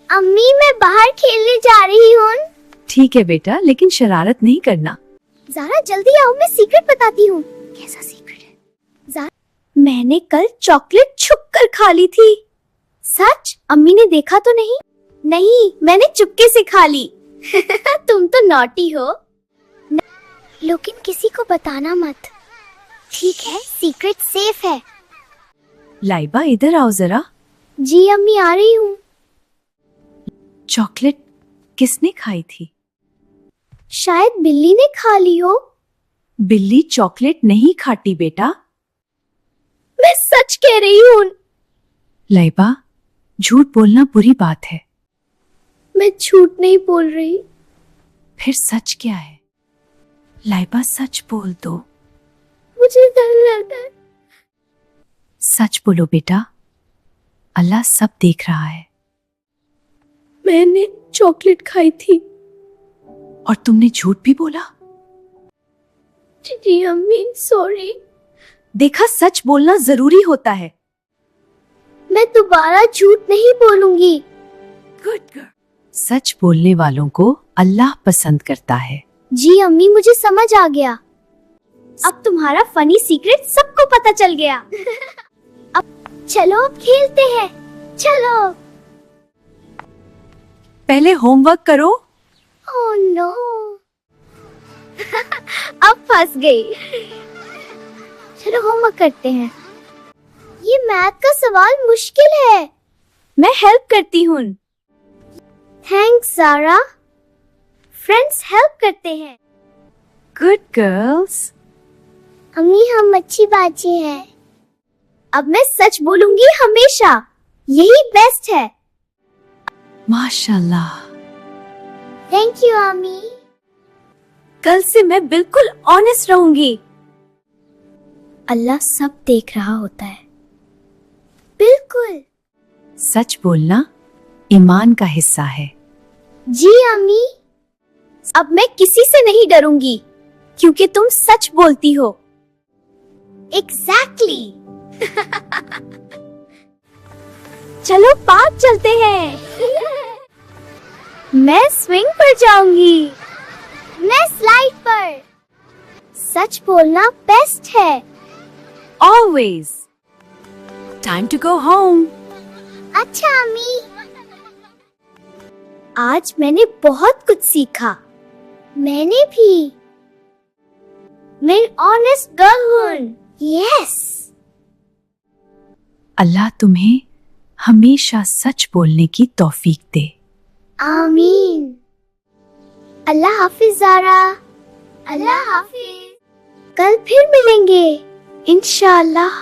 अम्मी मैं बाहर खेलने जा रही हूँ। ठीक है बेटा, लेकिन शरारत नहीं करना। ज़ारा जल्दी आओ, मैं सीक्रेट बताती हूँ। कैसा सीक्रेट है? ज़ारा, मैंने कल चॉकलेट छुप कर खा ली थी। सच? अम्मी ने देखा तो नहीं? नहीं, मैंने चुपके से खा ली। तुम तो नॉटी हो। लेकिन किसी को बताना मत। ठीक है, सीक्रेट सेफ है। लाइबा इधर आओ जरा। जी अम्मी, आ रही हूँ। चॉकलेट किसने खाई थी? शायद बिल्ली ने खा ली हो। बिल्ली चॉकलेट नहीं खाती बेटा। मैं सच कह रही हूँ। लाइबा, झूठ बोलना बुरी बात है। मैं झूठ नहीं बोल रही। फिर सच क्या है? लाइबा सच बोल दो। मुझे डर लगता है। सच बोलो बेटा, अल्लाह सब देख रहा है। मैंने चॉकलेट खाई थी। और तुमने झूठ भी बोला? जी अम्मी, सॉरी। देखा, सच बोलना जरूरी होता है। मैं दोबारा झूठ नहीं बोलूंगी। Good girl. सच बोलने वालों को अल्लाह पसंद करता है। जी अम्मी, मुझे समझ आ गया। अब तुम्हारा फनी सीक्रेट सबको पता चल गया। अब चलो, अब खेलते हैं। चलो। पहले होमवर्क करो। Oh no. अब फंस गई। चलो होमवर्क करते हैं। ये मैथ का सवाल मुश्किल है। मैं हेल्प करती हूँ। थैंक्स ज़ारा। फ्रेंड्स हेल्प करते हैं। Good girls. अम्मी, हम अच्छी बाजी हैं। अब मैं सच बोलूंगी हमेशा। यही बेस्ट है। माशाल्लाह। थैंक यू अम्मी। कल से मैं बिल्कुल ऑनेस्ट रहूंगी। अल्लाह सब देख रहा होता है। बिल्कुल। सच बोलना ईमान का हिस्सा है। जी अम्मी। अब मैं किसी से नहीं डरूंगी, क्योंकि तुम सच बोलती हो। एग्जैक्टली। चलो पार्क चलते हैं। मैं स्विंग पर जाऊंगी। मैं स्लाइड पर। सच बोलना बेस्ट है। Always. Time to go home. अच्छा अम्मी। आज मैंने बहुत कुछ सीखा। मैंने भी। मैं ऑनेस्ट गर्ल हूँ। यस। अल्लाह तुम्हें हमेशा सच बोलने की तौफीक दे। आमीन। अल्लाह हाफिज ज़ारा। अल्लाह हाफिज। कल फिर मिलेंगे इंशाअल्लाह।